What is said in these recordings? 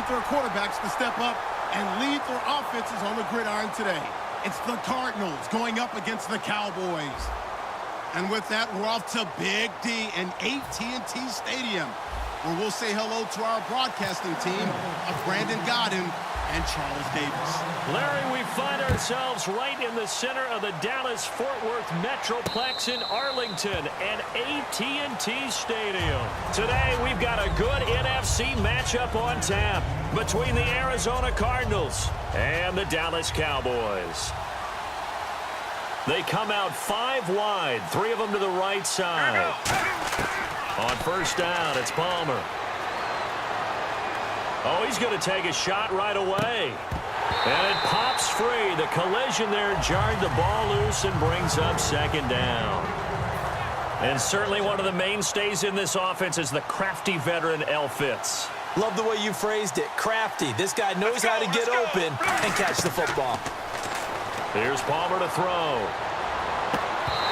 want their quarterbacks to step up and lead their offenses on the gridiron today. It's the Cardinals going up against the Cowboys. And with that, we're off to Big D and AT&T Stadium, where we'll say hello to our broadcasting team of Brandon Godden and Charles Davis. Larry, we find ourselves right in the center of the Dallas-Fort Worth Metroplex in Arlington and AT&T Stadium. Today, we've got a good NFC matchup on tap between the Arizona Cardinals and the Dallas Cowboys. They come out 5 wide, 3 of them to the right side. On first down, it's Palmer. Oh, he's going to take a shot right away. And it pops free. The collision there jarred the ball loose and brings up second down. And certainly one of the mainstays in this offense is the crafty veteran L. Fitz. Love the way you phrased it. Crafty. This guy knows how to get open and catch the football. Here's Palmer to throw.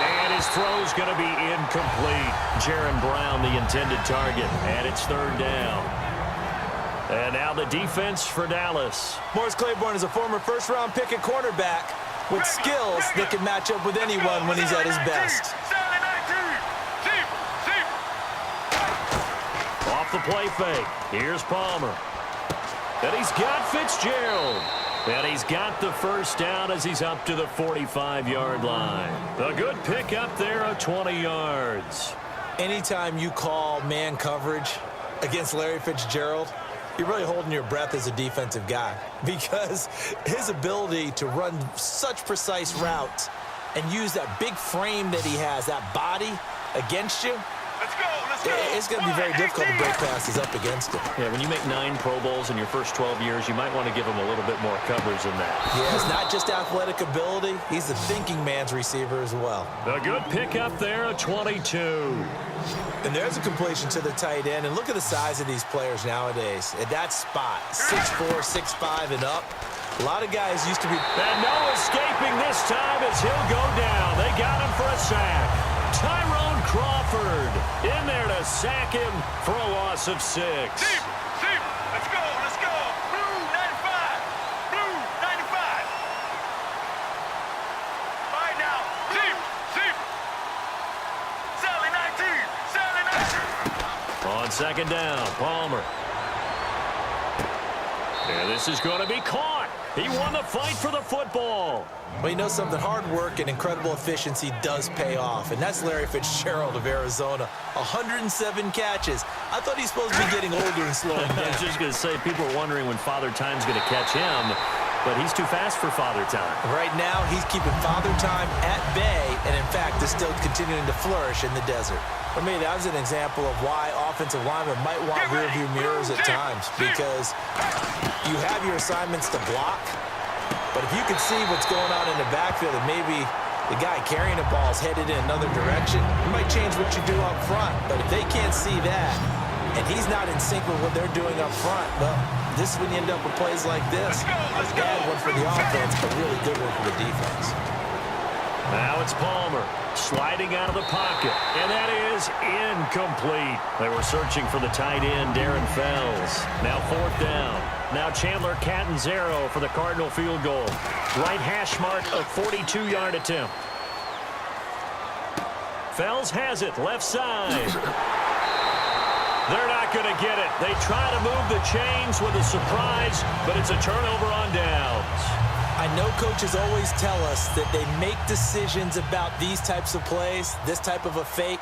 And his throw's going to be incomplete. Jaron Brown, the intended target. And it's third down. And now the defense for Dallas. Morris Claiborne is a former first-round pick at cornerback with skills that can match up with anyone when he's at his best. Off the play fake. Here's Palmer. And he's got Fitzgerald. And he's got the first down as he's up to the 45-yard line. A good pick up there of 20 yards. Anytime you call man coverage against Larry Fitzgerald, you're really holding your breath as a defensive guy, because his ability to run such precise routes and use that big frame that he has, that body against you, it's going to be very difficult to break passes up against him. Yeah, when you make 9 Pro Bowls in your first 12 years, you might want to give him a little bit more coverage than that. Yeah, it's not just athletic ability. He's the thinking man's receiver as well. A good pick up there at 22. And there's a completion to the tight end. And look at the size of these players nowadays. At that spot, 6'4", 6'5", and up. A lot of guys used to be... And no escaping this time as he'll go down. They got him for a sack. Tyrone Crawford in there to sack him for a loss of 6. Deep, let's go, Blue 95, Blue 95. All right now, deep, Sally 19. On second down, Palmer. And this is going to be caught. He won the fight for the football. Well, you know something, hard work and incredible efficiency does pay off, and that's Larry Fitzgerald of Arizona. 107 catches. I thought he's supposed to be getting older and slowing down. I was just going to say, people are wondering when Father Time's going to catch him, but he's too fast for Father Time. Right now, he's keeping Father Time at bay, and in fact, is still continuing to flourish in the desert. For me, that was an example of why offensive linemen might want rearview mirrors at times, because you have your assignments to block, but if you can see what's going on in the backfield and maybe the guy carrying the ball is headed in another direction, you might change what you do up front. But if they can't see that, and he's not in sync with what they're doing up front, well, this is when you end up with plays like this. A bad one for the offense, but really good one for the defense. Now it's Palmer sliding out of the pocket, and that is incomplete. They were searching for the tight end, Darren Fells. Now fourth down. Now Chandler Catanzaro for the Cardinal field goal. Right hash mark of 42-yard attempt. Fells has it, left side. They're not going to get it. They try to move the chains with a surprise, but it's a turnover on downs. I know coaches always tell us that they make decisions about these types of plays, this type of a fake,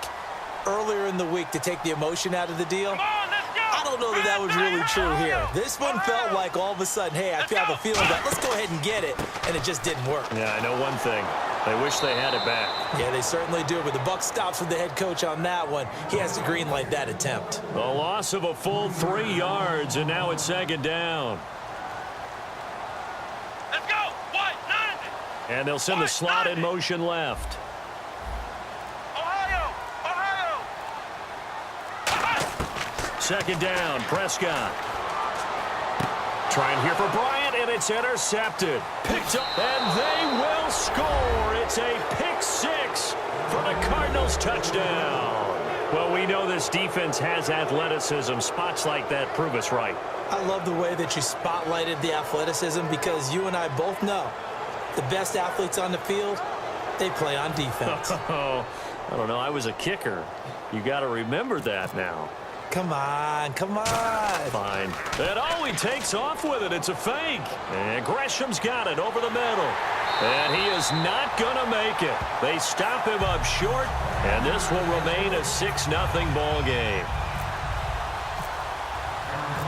earlier in the week to take the emotion out of the deal. I don't know that that was really true here. This one felt like all of a sudden, hey, I have a feeling that let's go ahead and get it, and it just didn't work. Yeah, I know one thing. They wish they had it back. Yeah, they certainly do, but the buck stops with the head coach on that one. He has to green light that attempt. A loss of a full 3 yards, and now it's second down. Let's go, White 90. And they'll send the slot in motion left. Ohio. Second down, Prescott. Trying here for Bryant, and it's intercepted. Picked up, and they will score. It's a pick six for the Cardinals touchdown. Well, we know this defense has athleticism. Spots like that prove us right. I love the way that you spotlighted the athleticism because you and I both know the best athletes on the field, they play on defense. Oh, I don't know. I was a kicker. You got to remember that now. Come on, come on. Fine. And oh, he takes off with it. It's a fake. And Gresham's got it over the middle. And he is not going to make it. They stop him up short, and this will remain a 6-0 ball game.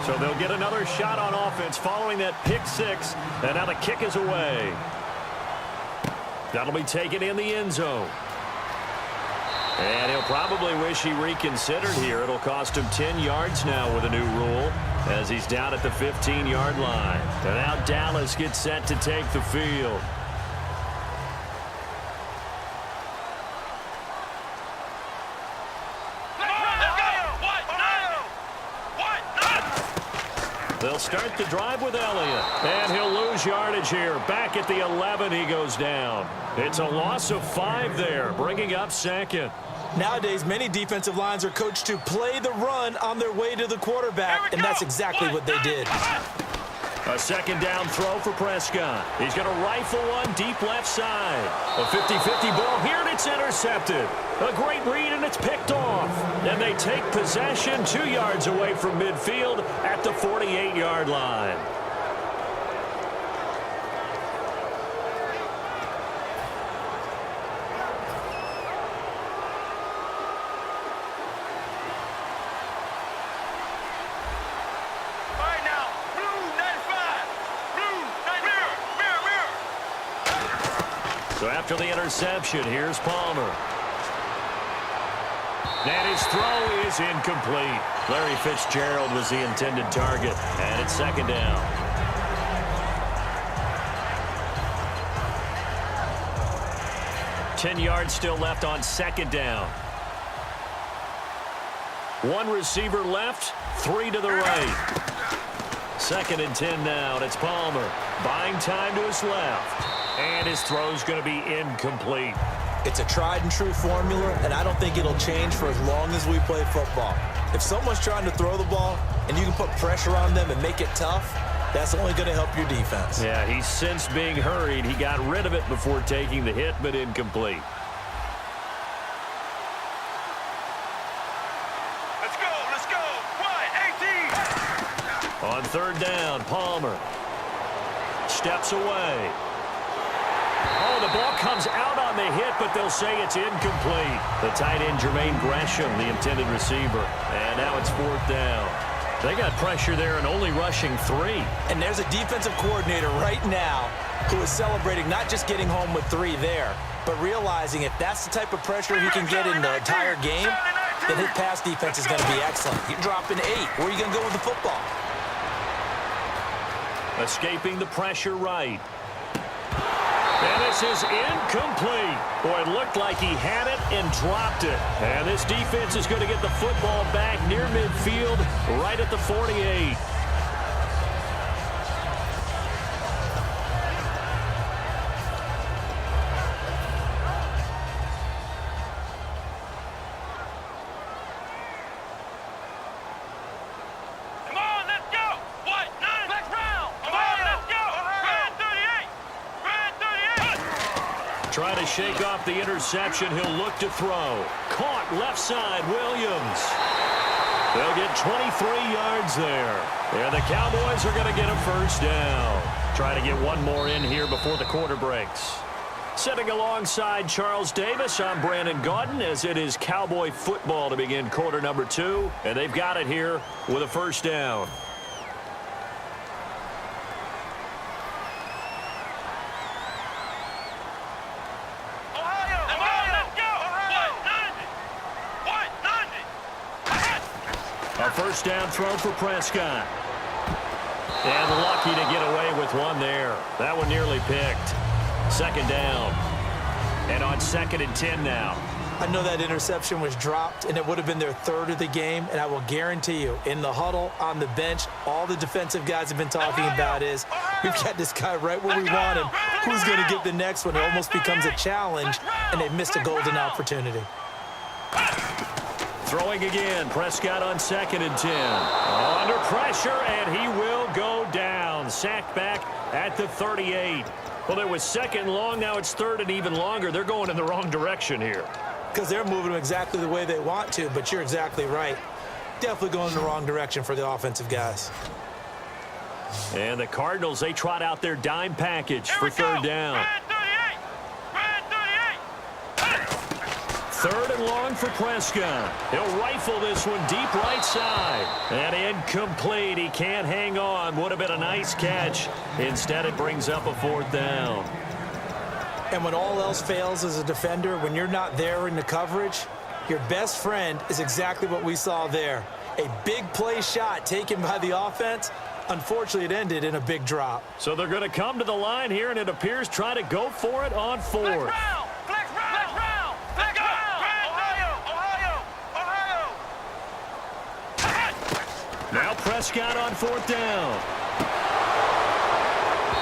So they'll get another shot on offense following that pick six, and now the kick is away. That'll be taken in the end zone. And he'll probably wish he reconsidered here. It'll cost him 10 yards now with a new rule as he's down at the 15-yard line. And now Dallas gets set to take the field. They'll start the drive with Elliott. And he'll lose yardage here. Back at the 11, he goes down. It's a loss of 5 there, bringing up second. Nowadays, many defensive lines are coached to play the run on their way to the quarterback, and that's exactly what they did. A second down throw for Prescott. He's going to rifle one deep left side. A 50-50 ball here, and it's intercepted. A great read, and it's picked off. And they take possession 2 yards away from midfield at the 48-yard line. So after the interception, here's Palmer. And his throw is incomplete. Larry Fitzgerald was the intended target, and it's second down. Ten yards still left on second down. One receiver left, 3 to the right. Second and 10 now, and it's Palmer. Buying time to his left. And his throw's going to be incomplete. It's a tried-and-true formula, and I don't think it'll change for as long as we play football. If someone's trying to throw the ball and you can put pressure on them and make it tough, that's only going to help your defense. Yeah, he's sensed being hurried. He got rid of it before taking the hit, but incomplete. Let's go, let's go. 1, 18. On third down, Palmer steps away. Oh, the ball comes out on the hit, but they'll say it's incomplete. The tight end, Jermaine Gresham, the intended receiver. And now it's fourth down. They got pressure there and only rushing 3. And there's a defensive coordinator right now who is celebrating not just getting home with 3 there, but realizing if that's the type of pressure he can get in the entire game, then his pass defense is going to be excellent. You're dropping 8. Where are you going to go with the football? Escaping the pressure right. And this is incomplete. Boy, it looked like he had it and dropped it. And this defense is going to get the football back near midfield, right at the 48. Trying to shake off the interception. He'll look to throw. Caught left side, Williams. They'll get 23 yards there. And the Cowboys are going to get a first down. Try to get one more in here before the quarter breaks. Sitting alongside Charles Davis, I'm Brandon Gaudin, as it is Cowboy football to begin quarter number 2. And they've got it here with a first down. A first down throw for Prescott. And lucky to get away with one there. That one nearly picked. Second down. And on second and 10 now. I know that interception was dropped, and it would have been their 3rd of the game, and I will guarantee you, in the huddle, on the bench, all the defensive guys have been talking about is, we've got this guy right where we want him. Who's going to get the next one? It almost becomes a challenge, and they've missed a golden opportunity. Throwing again. Prescott on 2nd and 10. Under pressure, and he will go down. Sacked back at the 38. Well, it was 2nd and long. Now it's 3rd and even longer. They're going in the wrong direction here. Because they're moving them exactly the way they want to, but you're exactly right. Definitely going in the wrong direction for the offensive guys. And the Cardinals, they trot out their dime package for 3rd down. Red 38. 3rd and long for Prescott. He'll rifle this one deep right side. And incomplete. He can't hang on. Would have been a nice catch. Instead, it brings up a 4th down. And when all else fails as a defender, when you're not there in the coverage, your best friend is exactly what we saw there. A big play shot taken by the offense. Unfortunately, it ended in a big drop. So they're going to come to the line here, and it appears try to go for it on 4th. Flex round. Ohio. Now Prescott on 4th down.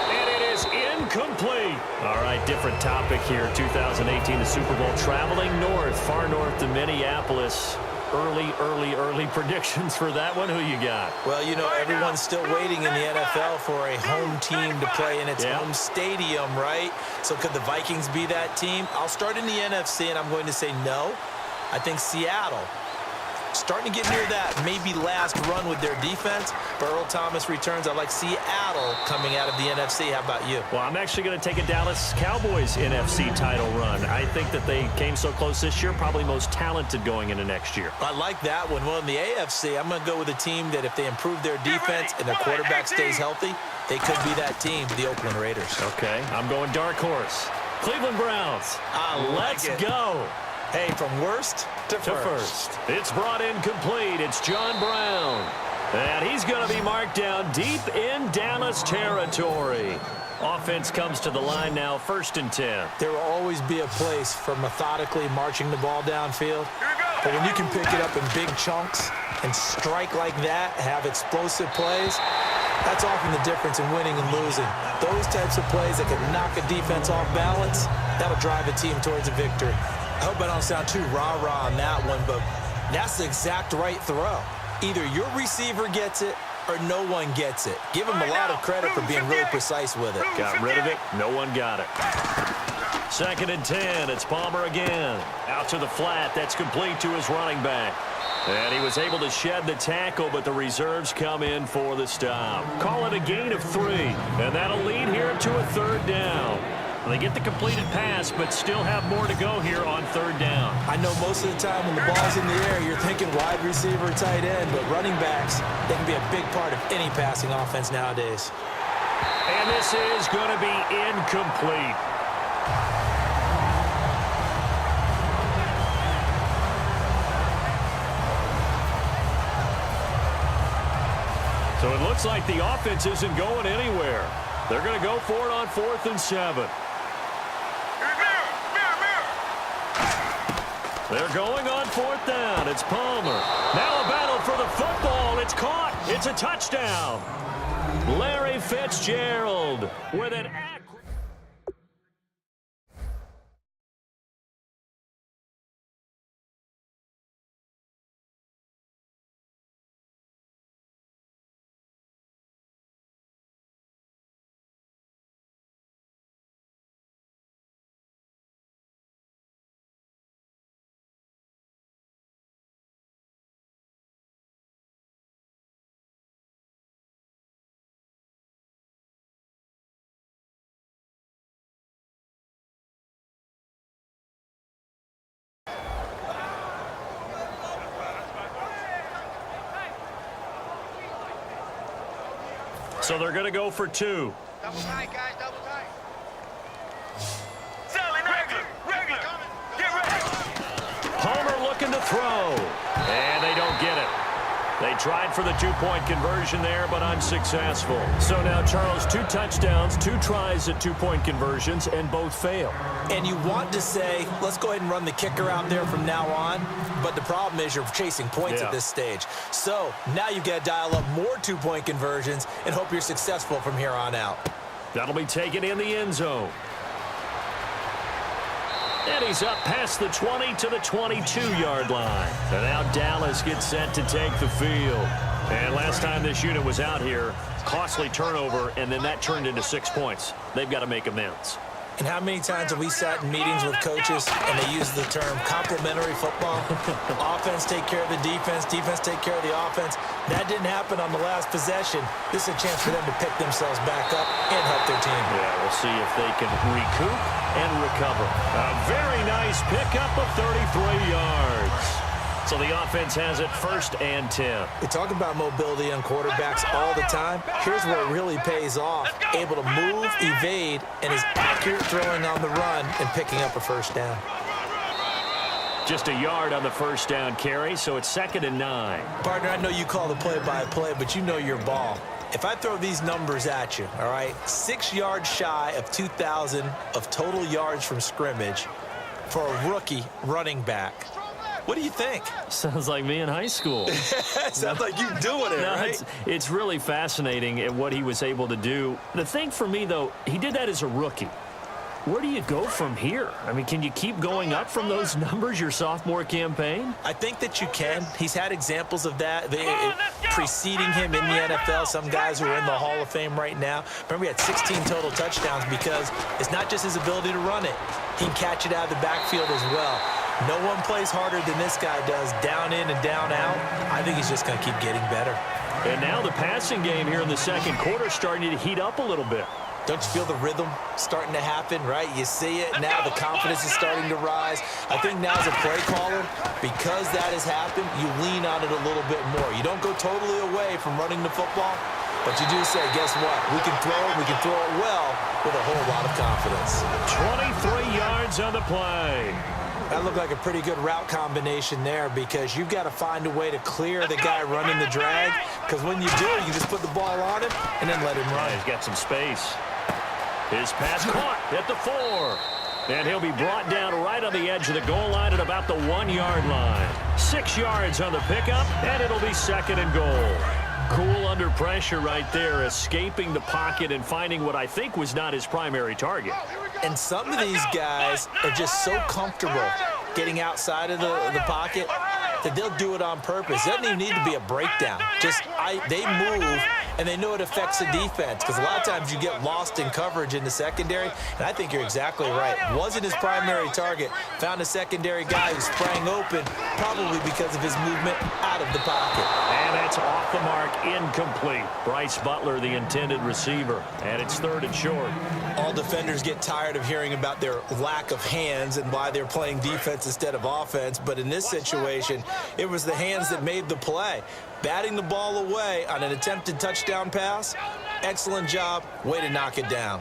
And it is incomplete. All right, different topic here. 2018, the Super Bowl, traveling north, far north to Minneapolis. Early predictions for that one. Who you got? Well, you know, everyone's still waiting in the NFL for a home team to play in its home stadium, right? So could the Vikings be that team? I'll start in the NFC, and I'm going to say no. I think Seattle, starting to get near that maybe last run with their defense. But Earl Thomas returns. I like Seattle coming out of the NFC. How about you? Well, I'm actually going to take a Dallas Cowboys NFC title run. I think that they came so close this year, probably most talented going into next year. I like that one. Well, in the AFC, I'm going to go with a team that if they improve their defense and their quarterback stays healthy, they could be that team, the Oakland Raiders. Okay, I'm going dark horse. Cleveland Browns. Let's go. Hey, from worst to first. It's brought in complete. It's John Brown. And he's going to be marked down deep in Dallas territory. Offense comes to the line now, 1st and 10. There will always be a place for methodically marching the ball downfield. But when you can pick it up in big chunks and strike like that, have explosive plays, that's often the difference in winning and losing. Those types of plays that can knock a defense off balance, that'll drive a team towards a victory. I hope I don't sound too rah-rah on that one, but that's the exact right throw. Either your receiver gets it or no one gets it. Give him a lot of credit for being really precise with it. Got rid of it. No one got it. 2nd and 10. It's Palmer again. Out to the flat. That's complete to his running back. And he was able to shed the tackle, but the reserves come in for the stop. Call it a gain of 3. And that'll lead here to a 3rd down. They get the completed pass, but still have more to go here on 3rd down. I know most of the time when the ball's in the air, you're thinking wide receiver, tight end, but running backs, they can be a big part of any passing offense nowadays. And this is going to be incomplete. So it looks like the offense isn't going anywhere. They're going to go for it on 4th and 7. They're going on 4th down. It's Palmer. Now a battle for the football. It's caught. It's a touchdown. Larry Fitzgerald with an So they're going to go for 2. Double tight, guys, double tight. Selling regular. Get ready. Palmer looking to throw. And they don't get it. They tried for the 2-point conversion there, but unsuccessful. So now, Charles, 2 touchdowns, 2 tries at 2-point conversions, and both fail. And you want to say, let's go ahead and run the kicker out there from now on. But the problem is you're chasing points at this stage. So now you've got to dial up more 2-point conversions and hope you're successful from here on out. That'll be taken in the end zone. And he's up past the 20 to the 22-yard line. And now Dallas gets set to take the field. And last time this unit was out here, costly turnover, and then that turned into 6 points. They've got to make amends. And how many times have we sat in meetings with coaches and they use the term complementary football? Offense take care of the defense, defense take care of the offense. That didn't happen on the last possession. This is a chance for them to pick themselves back up and help their team. Yeah, we'll see if they can recoup and recover. A very nice pickup of 33 yards. So the offense has it 1st and 10. We talk about mobility on quarterbacks all the time. Here's where it really pays off. Able to move, evade, and is accurate throwing on the run and picking up a 1st down. Just a yard on the 1st down carry, so it's 2nd and 9. Partner, I know you call the play-by-play, but you know your ball. If I throw these numbers at you, all right, 6 yards shy of 2,000 of total yards from scrimmage for a rookie running back. What do you think? Sounds like me in high school. Sounds like you doing it, no, right? It's really fascinating at what he was able to do. The thing for me, though, he did that as a rookie. Where do you go from here? I mean, can you keep going up from those numbers your sophomore campaign? I think that you can. He's had examples of that preceding him in the NFL. Some guys who are in the Hall of Fame right now. Remember, he had 16 total touchdowns because it's not just his ability to run it. He can catch it out of the backfield as well. No one plays harder than this guy does, down in and down out. I think he's just going to keep getting better. And now the passing game here in the 2nd quarter starting to heat up a little bit. Don't you feel the rhythm starting to happen, right? You see it. Now the confidence is starting to rise. I think now as a play caller, because that has happened, you lean on it a little bit more. You don't go totally away from running the football, but you do say, guess what? We can throw it well with a whole lot of confidence. 23 yards on the play. That looked like a pretty good route combination there because you've got to find a way to clear the guy running the drag, because when you do, you just put the ball on him and then let him run. Yeah, he's got some space. His pass caught at the 4. And he'll be brought down right on the edge of the goal line at about the 1-yard line. 6 yards on the pickup, and it'll be 2nd and goal. Cool under pressure right there, escaping the pocket and finding what I think was not his primary target. And some of these guys are just so comfortable getting outside of the pocket that they'll do it on purpose. It doesn't even need to be a breakdown. They move, and they know it affects the defense because a lot of times you get lost in coverage in the secondary, and I think you're exactly right. Wasn't his primary target. Found a secondary guy who sprang open, probably because of his movement out of the pocket. And that's off the mark, incomplete. Bryce Butler, the intended receiver, and it's 3rd and short. All defenders get tired of hearing about their lack of hands and why they're playing defense instead of offense, but in this situation, it was the hands that made the play. Batting the ball away on an attempted touchdown pass, excellent job, way to knock it down.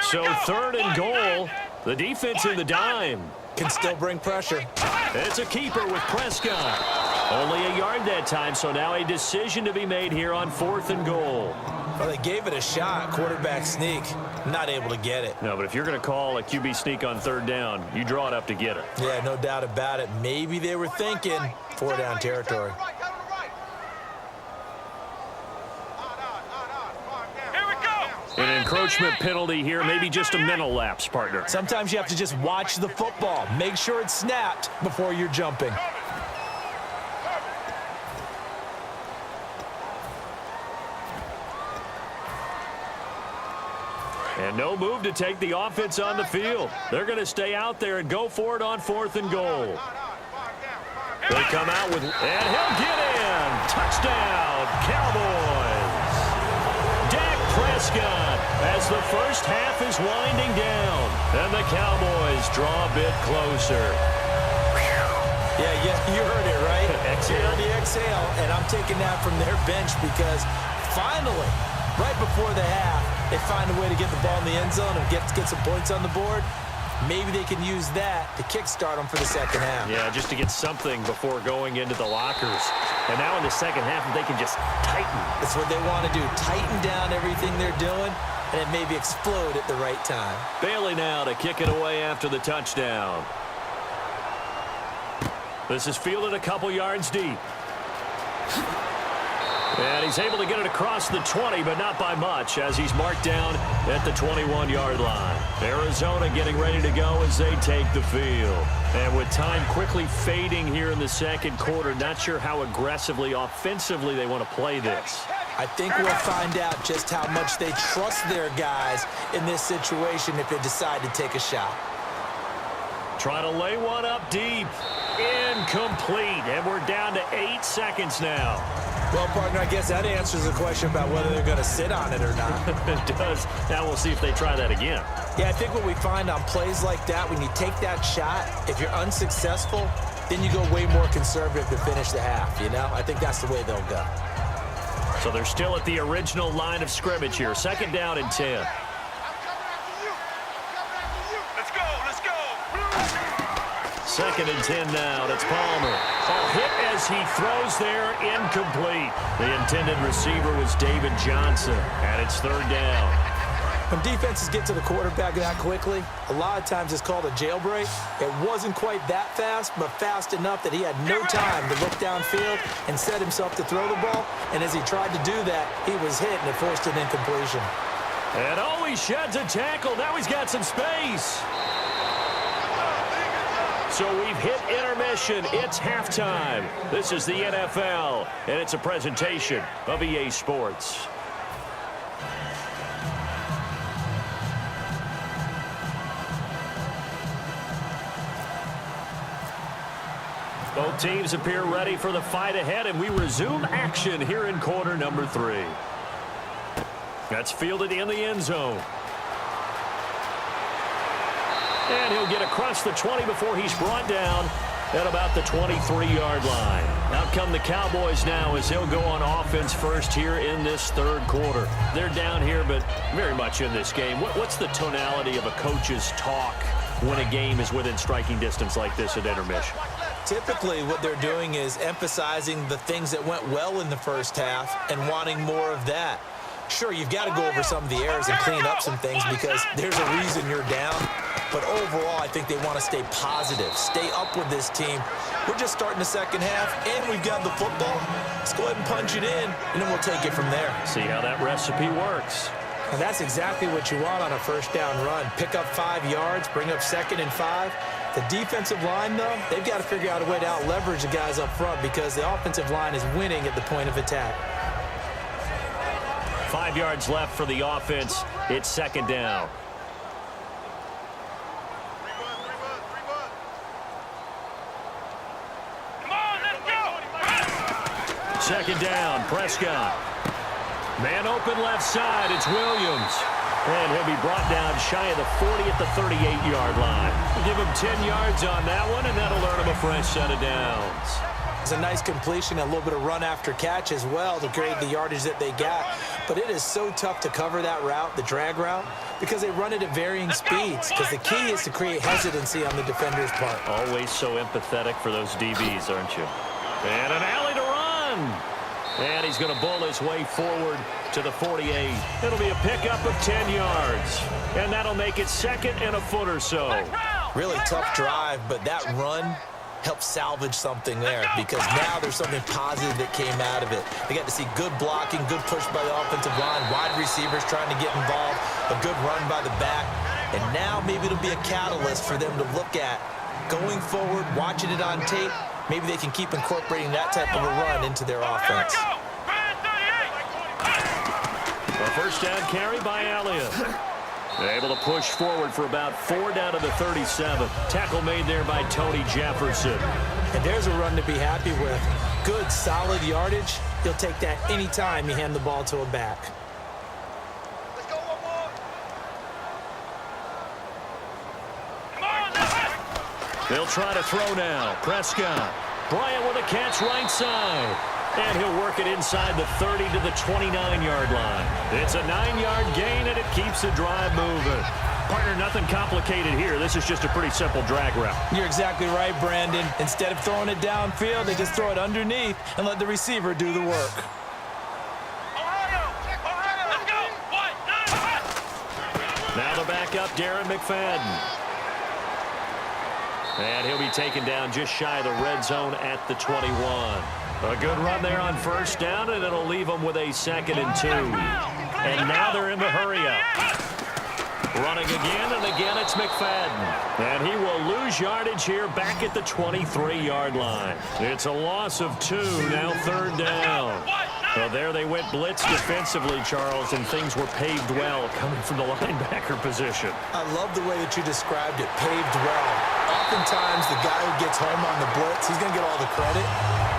So 3rd and goal, the defense in the dime. Can still bring pressure. It's a keeper with Prescott. Only a yard that time, so now a decision to be made here on 4th and goal. Well, they gave it a shot, quarterback sneak, not able to get it. No, but if you're going to call a QB sneak on 3rd down, you draw it up to get it. Yeah, no doubt about it. Maybe they were thinking 4-down territory. An encroachment penalty here, maybe just a mental lapse, partner. Sometimes you have to just watch the football. Make sure it's snapped before you're jumping. And no move to take the offense on the field. They're going to stay out there and go for it on 4th and goal. They come out with, and he'll get in. Touchdown, Cowboys. Dak Prescott as the first half is winding down. And the Cowboys draw a bit closer. Yeah, you heard it, right? Exhale. You heard the exhale, and I'm taking that from their bench because finally, right before the half, they find a way to get the ball in the end zone and get some points on the board. Maybe they can use that to kickstart them for the second half. Yeah, just to get something before going into the lockers. And now in the second half, they can just tighten. That's what they want to do, tighten down everything they're doing, and then maybe explode at the right time. Bailey now to kick it away after the touchdown. This is fielded a couple yards deep. And he's able to get it across the 20, but not by much, as he's marked down at the 21-yard line. Arizona getting ready to go as they take the field. And with time quickly fading here in the second quarter, not sure how aggressively, offensively they want to play this. I think we'll find out just how much they trust their guys in this situation if they decide to take a shot. Trying to lay one up deep. Incomplete. And we're down to 8 seconds now. Well, partner, I guess that answers the question about whether they're going to sit on it or not. It does. Now we'll see if they try that again. Yeah, I think what we find on plays like that, when you take that shot, if you're unsuccessful, then you go way more conservative to finish the half, you know? I think that's the way they'll go. So they're still at the original line of scrimmage here. Second down and 10. Let's go. Second and 10 now. That's Palmer. A hit as he throws there, incomplete. The intended receiver was David Johnson, and it's third down. When defenses get to the quarterback that quickly, a lot of times it's called a jailbreak. It wasn't quite that fast, but fast enough that he had no time to look downfield and set himself to throw the ball. And as he tried to do that, he was hit, and it forced an incompletion. And he sheds a tackle. Now he's got some space. So we've hit intermission. It's halftime. This is the NFL, and it's a presentation of EA Sports. Both teams appear ready for the fight ahead, and we resume action here in quarter number 3. That's fielded in the end zone. And he'll get across the 20 before he's brought down at about the 23-yard line. Out come the Cowboys now as they'll go on offense first here in this third quarter. They're down here, but very much in this game. What's the tonality of a coach's talk when a game is within striking distance like this at intermission? Typically, what they're doing is emphasizing the things that went well in the first half and wanting more of that. Sure, you've got to go over some of the errors and clean up some things because there's a reason you're down. But overall, I think they want to stay positive, stay up with this team. We're just starting the second half, and we've got the football. Let's go ahead and punch it in, and then we'll take it from there. See how that recipe works. And that's exactly what you want on a first down run. Pick up 5 yards, bring up 2nd and 5. The defensive line, though, they've got to figure out a way to out-leverage the guys up front because the offensive line is winning at the point of attack. 5 yards left for the offense. It's second down. Come on, let's go. Second down, Prescott. Man open left side, it's Williams. And he'll be brought down shy of the 40 at the 38-yard line. We'll give him 10 yards on that one, and that'll earn him a fresh set of downs. It's a nice completion, a little bit of run after catch as well to create the yardage that they got. But it is so tough to cover that route, the drag route, because they run it at varying speeds. Because the key is to create hesitancy on the defender's part. Always so empathetic for those DBs, aren't you? And an alley to run. And he's going to bull his way forward to the 48. It'll be a pickup of 10 yards. And that'll make it second and a foot or so. Really tough drive, but that run helped salvage something there because now there's something positive that came out of it. They got to see good blocking, good push by the offensive line, wide receivers trying to get involved, a good run by the back. And now maybe it'll be a catalyst for them to look at going forward, watching it on tape. Maybe they can keep incorporating that type of a run into their offense. A first down carry by Elliott. Able to push forward for about 4 down to the 37. Tackle made there by Tony Jefferson. And there's a run to be happy with. Good, solid yardage. He'll take that anytime you hand the ball to a back. Let's go one more. Come on, let's go. They'll try to throw now. Prescott. Bryant with a catch right side. And he'll work it inside the 30 to the 29-yard line. It's a 9-yard gain, and it keeps the drive moving. Partner, nothing complicated here. This is just a pretty simple drag route. You're exactly right, Brandon. Instead of throwing it downfield, they just throw it underneath and let the receiver do the work. Ohio, let's go. Now the backup, Darren McFadden. And he'll be taken down just shy of the red zone at the 21. A good run there on first down, and it'll leave them with a 2nd and 2. And now they're in the hurry-up. Running again, and again it's McFadden. And he will lose yardage here back at the 23-yard line. It's a loss of 2, now 3rd down. Well, there they went blitz defensively, Charles, and things were paved well coming from the linebacker position. I love the way that you described it, paved well. Oftentimes, the guy who gets home on the blitz, he's going to get all the credit.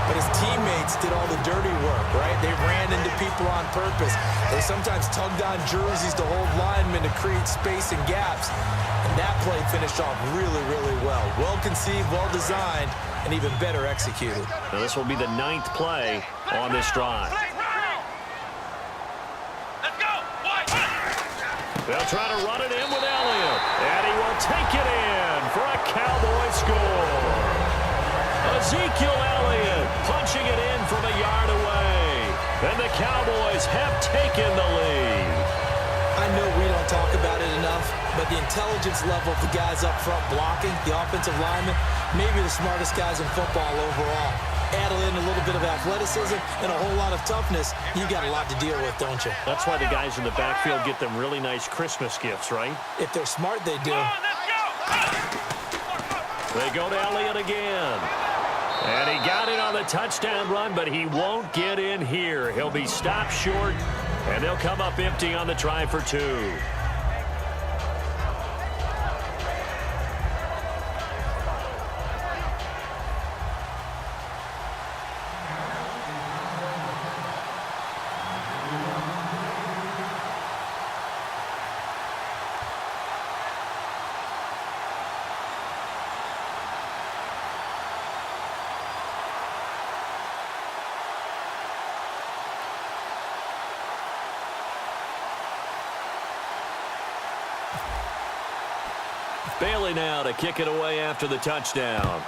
But his teammates did all the dirty work, right? They ran into people on purpose. They sometimes tugged on jerseys to hold linemen to create space and gaps. And that play finished off really, really well. Well-conceived, well-designed, and even better executed. Now this will be the 9th play on this drive. They'll try to run it in with Elliott. And he will take it in for a Cowboy score. Ezekiel Elliott punching it in from a yard away. And the Cowboys have taken the lead. I know we don't talk about it enough, but the intelligence level of the guys up front blocking, the offensive linemen, maybe the smartest guys in football overall. Add in a little bit of athleticism and a whole lot of toughness, you got a lot to deal with, don't you? That's why the guys in the backfield get them really nice Christmas gifts, right? If they're smart, they do. They go to Elliott again. And he got in on the touchdown run, but he won't get in here. He'll be stopped short, and they'll come up empty on the try for 2. Bailey now to kick it away after the touchdown.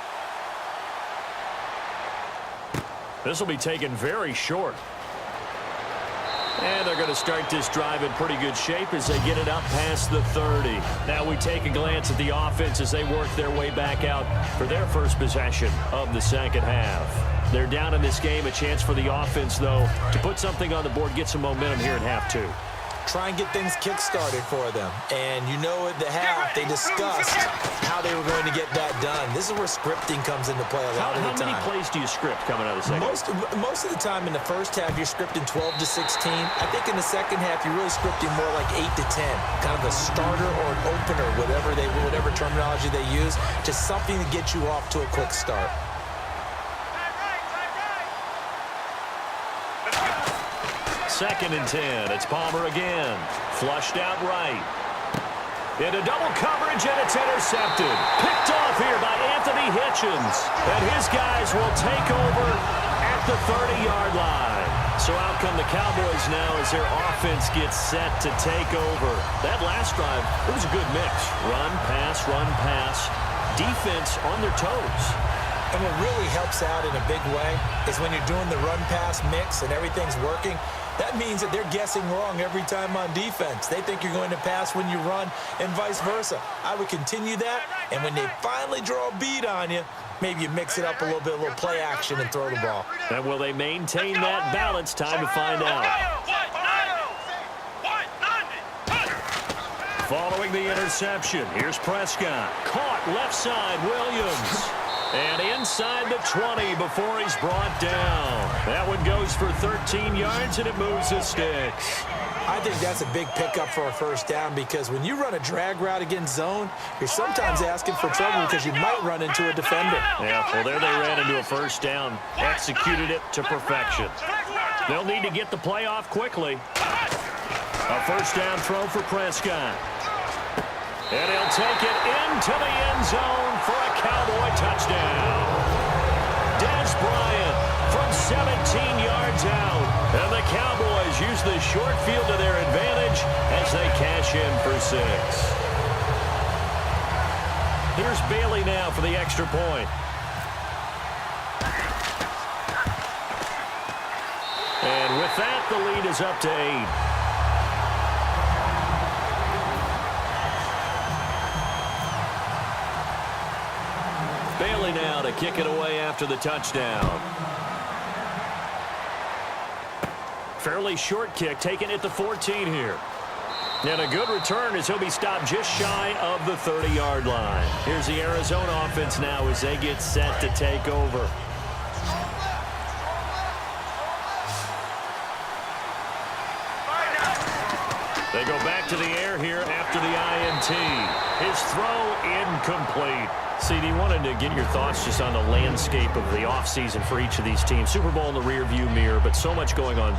This will be taken very short. And they're going to start this drive in pretty good shape as they get it up past the 30. Now we take a glance at the offense as they work their way back out for their first possession of the second half. They're down in this game. A chance for the offense, though, to put something on the board, get some momentum here in half 2. Try and get things kick-started for them. And you know at the half, they discussed how they were going to get that done. This is where scripting comes into play a lot of the time. How many plays do you script coming out of the second? Most of the time in the first half, you're scripting 12 to 16. I think in the second half, you're really scripting more like 8 to 10. Kind of a starter or an opener, whatever terminology they use. Just something to get you off to a quick start. Second and 10. It's Palmer again. Flushed out right. Into double coverage, and it's intercepted. Picked off here by Anthony Hitchens. And his guys will take over at the 30-yard line. So out come the Cowboys now as their offense gets set to take over. That last drive, it was a good mix. Run, pass. Defense on their toes. And what really helps out in a big way is when you're doing the run-pass mix and everything's working, that means that they're guessing wrong every time on defense. They think you're going to pass when you run and vice versa. I would continue that, and when they finally draw a beat on you, maybe you mix it up a little bit, a little play action and throw the ball. And will they maintain that balance? Time to find out. Following the interception, here's Prescott. Caught left side, Williams. And inside the 20 before he's brought down. That one goes for 13 yards, and it moves the sticks. I think that's a big pickup for a first down because when you run a drag route against zone, you're sometimes asking for trouble because you might run into a defender. Yeah, well, there they ran into a first down. Executed it to perfection. They'll need to get the play off quickly. A first down throw for Prescott. And he'll take it into the end zone for a Cowboy touchdown. Des Bryant from 17 yards out. And the Cowboys use the short field to their advantage as they cash in for 6. Here's Bailey now for the extra point. And with that, the lead is up to 8. Bailey now to kick it away after the touchdown. Fairly short kick, taking it to 14 here. And a good return as he'll be stopped just shy of the 30-yard line. Here's the Arizona offense now as they get set to take over. They go back to the air here after the INT. His throw incomplete. CD, wanted to get your thoughts just on the landscape of the offseason for each of these teams. Super Bowl in the rearview mirror, but so much going on.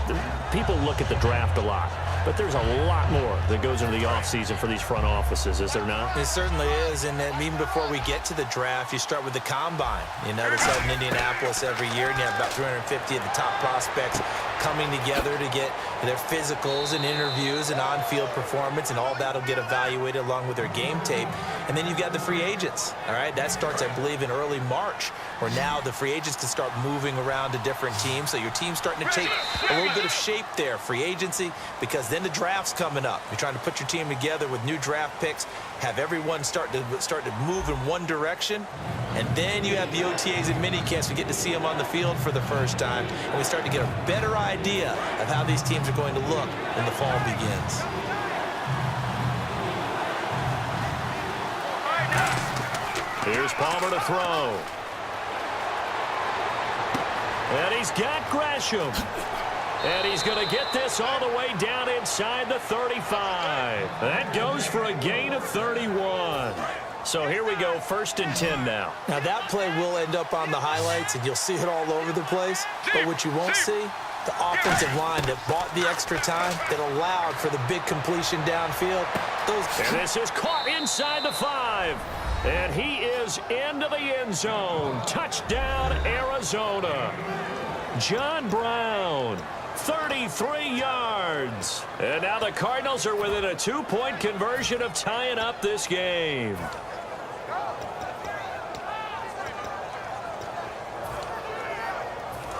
People look at the draft a lot, but there's a lot more that goes into the offseason for these front offices, is there not? It certainly is, and then even before we get to the draft, you start with the combine. You know, that's out in Indianapolis every year, and you have about 350 of the top prospects coming together to get their physicals and interviews and on-field performance, and all that will get evaluated along with their game tape. And then you've got the free agents, all right? That starts, I believe, in early March, where now the free agents can start moving around to different teams. So your team's starting to take a little bit of shape there, free agency, because then the draft's coming up. You're trying to put your team together with new draft picks, have everyone start to move in one direction, and then you have the OTAs and mini camps. We get to see them on the field for the first time, and we start to get a better idea of how these teams are going to look when the fall begins. Here's Palmer to throw. And he's got Gresham. And he's going to get this all the way down inside the 35. That goes for a gain of 31. So here we go, 1st and 10 now. Now that play will end up on the highlights, and you'll see it all over the place. But what you won't see, the offensive line that bought the extra time, that allowed for the big completion downfield. And this is caught inside the 5. And he is into the end zone. Touchdown, Arizona. John Brown, 33 yards. And now the Cardinals are within a 2-point conversion of tying up this game.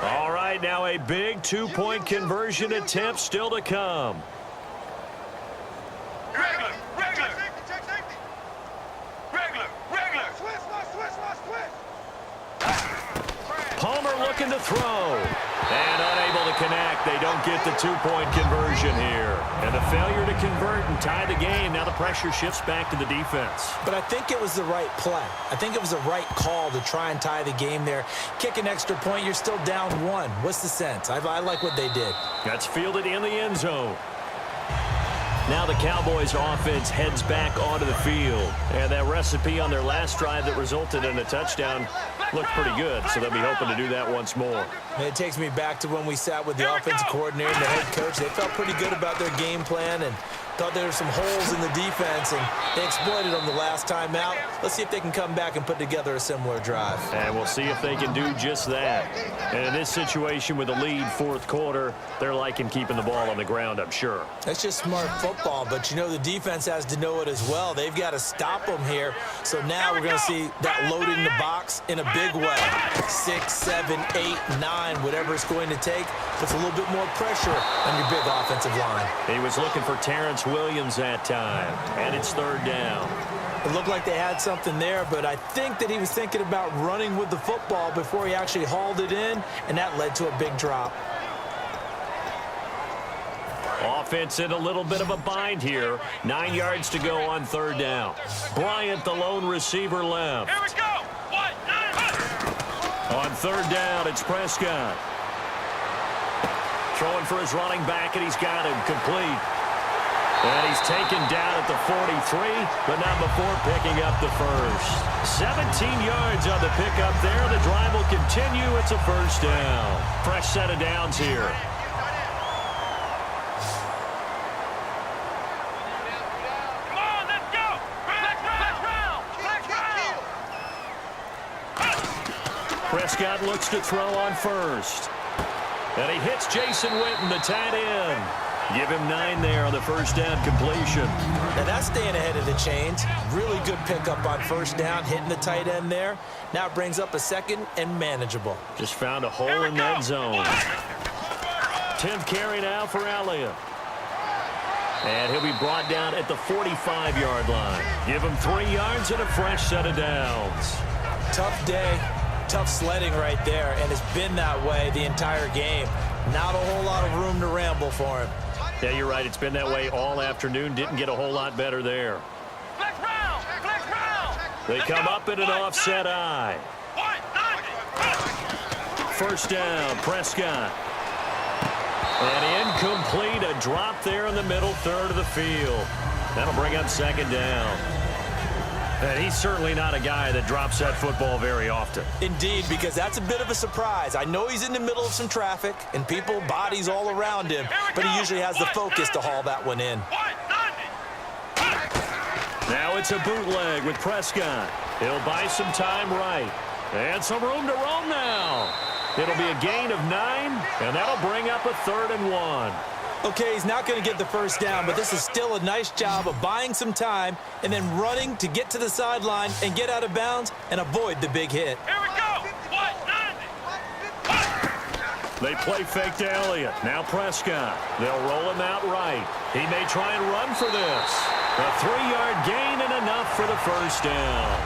All right, now a big 2-point conversion attempt still to come. Palmer looking to throw. And unable to connect. They don't get the 2-point conversion here. And a failure to convert and tie the game. Now the pressure shifts back to the defense. But I think it was the right play. I think it was the right call to try and tie the game there. Kick an extra point, you're still down 1. What's the sense? I like what they did. That's fielded in the end zone. Now the Cowboys offense heads back onto the field. And that recipe on their last drive that resulted in a touchdown looked pretty good, so they'll be hoping to do that once more. And it takes me back to when we sat with the offensive coordinator and the head coach. They felt pretty good about their game plan and thought there were some holes in the defense, and they exploited them the last time out. Let's see if they can come back and put together a similar drive. And we'll see if they can do just that. And in this situation with a lead 4th quarter, they're liking keeping the ball on the ground, I'm sure. That's just smart football, but you know the defense has to know it as well. They've got to stop them here. So now we're going to see that loading the box in a big way. 6, 7, 8, 9, whatever it's going to take, puts a little bit more pressure on your big offensive line. He was looking for Terrence Williams that time, and it's 3rd down. It looked like they had something there, but I think that he was thinking about running with the football before he actually hauled it in, and that led to a big drop. Offense in a little bit of a bind here. 9 yards to go on 3rd down. Bryant, the lone receiver, left. Here we go. 1, 9. On 3rd down, it's Prescott. Throwing for his running back, and he's got him complete. And he's taken down at the 43, but not before picking up the first. 17 yards on the pickup there. The drive will continue. It's a 1st down. Fresh set of downs here. Come on, let's go. Prescott looks to throw on 1st. And he hits Jason Witten, the tight end. Give him 9 there on the 1st down completion. Now that's staying ahead of the chains. Really good pickup on 1st down, hitting the tight end there. Now it brings up a 2nd and manageable. Just found a hole in that zone. 10th carry now for Elliott. And he'll be brought down at the 45-yard line. Give him 3 yards and a fresh set of downs. Tough day, tough sledding right there, and it's been that way the entire game. Not a whole lot of room to ramble for him. Yeah, you're right. It's been that way all afternoon. Didn't get a whole lot better there. Flex round. Flex round. They come up in an offset eye. First down, Prescott. And incomplete, a drop there in the middle third of the field. That'll bring up second down. And he's certainly not a guy that drops that football very often. Indeed, because that's a bit of a surprise. I know he's in the middle of some traffic and people, bodies all around him, but he usually has the focus to haul that one in. Now it's a bootleg with Prescott. He'll buy some time right. And some room to roam now. It'll be a gain of 9, and that'll bring up a 3rd and 1. Okay, he's not going to get the first down, but this is still a nice job of buying some time and then running to get to the sideline and get out of bounds and avoid the big hit. Here we go. They play fake to Elliott. Now Prescott. They'll roll him out right. He may try and run for this. A 3-yard gain and enough for the first down.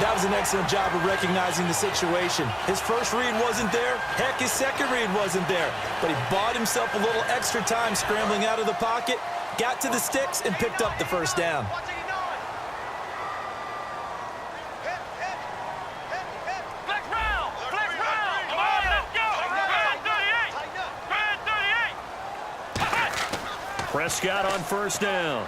That was an excellent job of recognizing the situation. His first read wasn't there. Heck, his second read wasn't there. But he bought himself a little extra time scrambling out of the pocket, got to the sticks, and picked up the first down. Flex round. Flex round. Come on, let's go. Brand 38. Prescott on first down.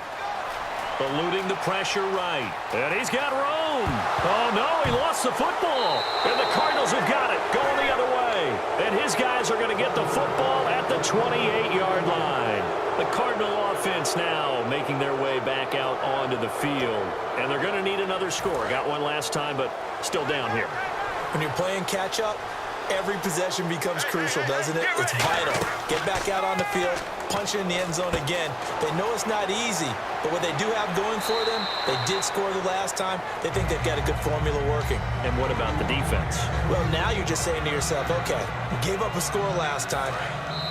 Eluding the pressure right. And he's got room. Oh, no, he lost the football. And the Cardinals have got it, going the other way. And his guys are going to get the football at the 28-yard line. The Cardinal offense now making their way back out onto the field. And they're going to need another score. Got one last time, but still down here. When you're playing catch-up, every possession becomes crucial, doesn't it? It's vital. Get back out on the field, punch it in the end zone again. They know it's not easy, but what they do have going for them, they did score the last time. They think they've got a good formula working. And what about the defense? Well, now you're just saying to yourself, okay, we gave up a score last time.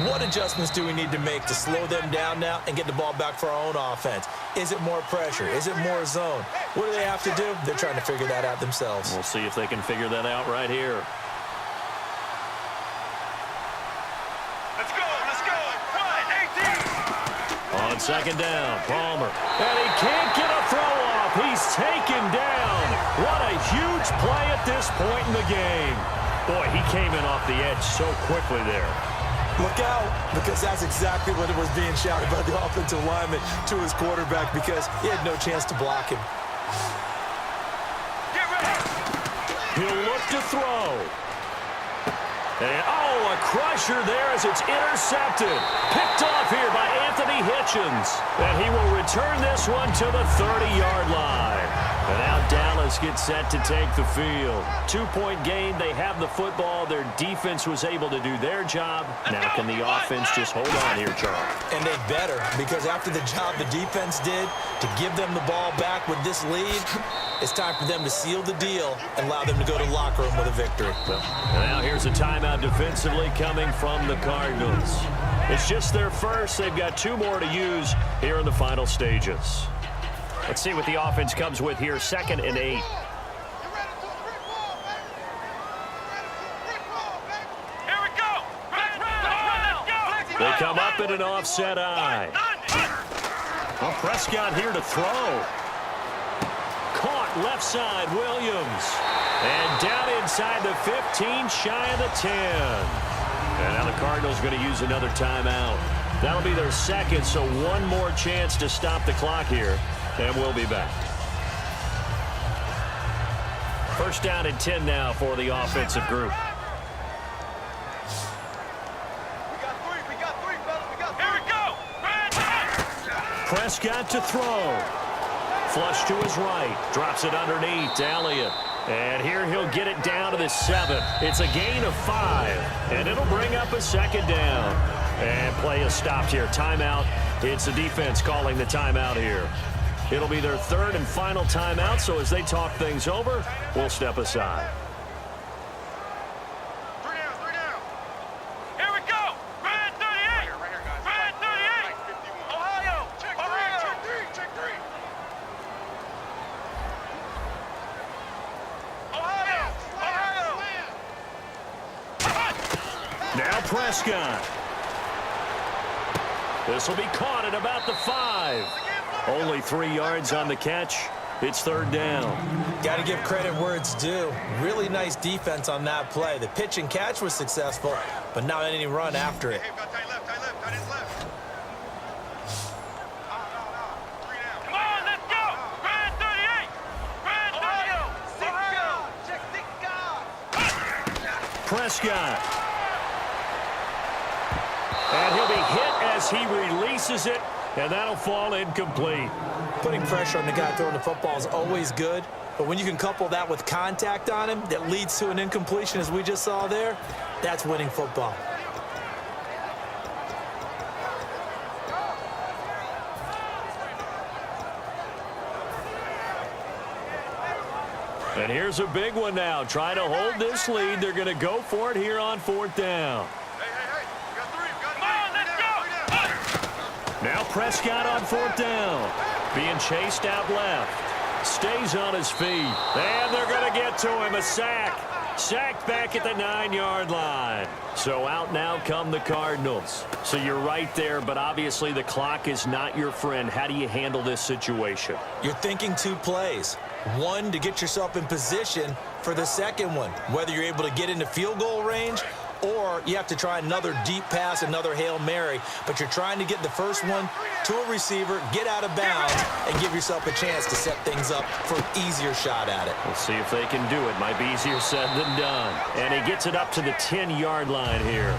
What adjustments do we need to make to slow them down now and get the ball back for our own offense? Is it more pressure? Is it more zone? What do they have to do? They're trying to figure that out themselves. We'll see if they can figure that out right here. On second down, Palmer. And he can't get a throw off. He's taken down. What a huge play at this point in the game. Boy, he came in off the edge so quickly there. Look out, because that's exactly what it was being shouted by the offensive lineman to his quarterback because he had no chance to block him. Get ready. He'll look to throw. And, oh, a crusher there as it's intercepted. Picked off here by Anthony Hitchens. And he will return this one to the 30-yard line. And now Dallas gets set to take the field. 2-point game. They have the football. Their defense was able to do their job. Now can the offense just hold on here, Charles? And they better, because after the job the defense did to give them the ball back with this lead, it's time for them to seal the deal and allow them to go to the locker room with a victory. Well, now here's a timeout defensively coming from the Cardinals. It's just their first. They've got 2 more to use here in the final stages. Let's see what the offense comes with here. 2nd and 8. They come up in an offset eye. Well, Prescott here to throw. Caught left side, Williams. And down inside the 15, shy of the 10. And now the Cardinals going to use another timeout. That'll be their second, so one more chance to stop the clock here. And we'll be back. First down and 10 now for the offensive group. Prescott to throw. Flush to his right. Drops it underneath to Elliott. And here he'll get it down to the 7. It's a gain of 5. And it'll bring up a second down. And play is stopped here. Timeout. It's the defense calling the timeout here. It'll be their 3rd and final timeout, so as they talk things over, we'll step aside. 3 down. Here we go. Brand 38. Brand 38. Ohio. Check 3. Check 3. Ohio. Now Prescott. This will be caught at about the 5. Only 3 yards on the catch. It's third down. Got to give credit where it's due. Really nice defense on that play. The pitch and catch was successful, but not any run after it. Come on, let's go. Red 38. Red 38. Prescott. And he'll be hit as he releases it, and that'll fall incomplete. Putting pressure on the guy throwing the football is always good, but when you can couple that with contact on him that leads to an incompletion, as we just saw there, that's winning football. And here's a big one now. Trying to hold this lead. They're going to go for it here on 4th down. Now Prescott on 4th down. Being chased out left. Stays on his feet. And they're going to get to him. A sack. Sacked back at the 9-yard line. So out now come the Cardinals. So you're right there, but obviously the clock is not your friend. How do you handle this situation? You're thinking 2 plays. One, to get yourself in position for the second one, whether you're able to get into field goal range or you have to try another deep pass, another Hail Mary. But you're trying to get the first one to a receiver, get out of bounds, and give yourself a chance to set things up for an easier shot at it. We'll see if they can do it. Might be easier said than done. And he gets it up to the 10-yard line here.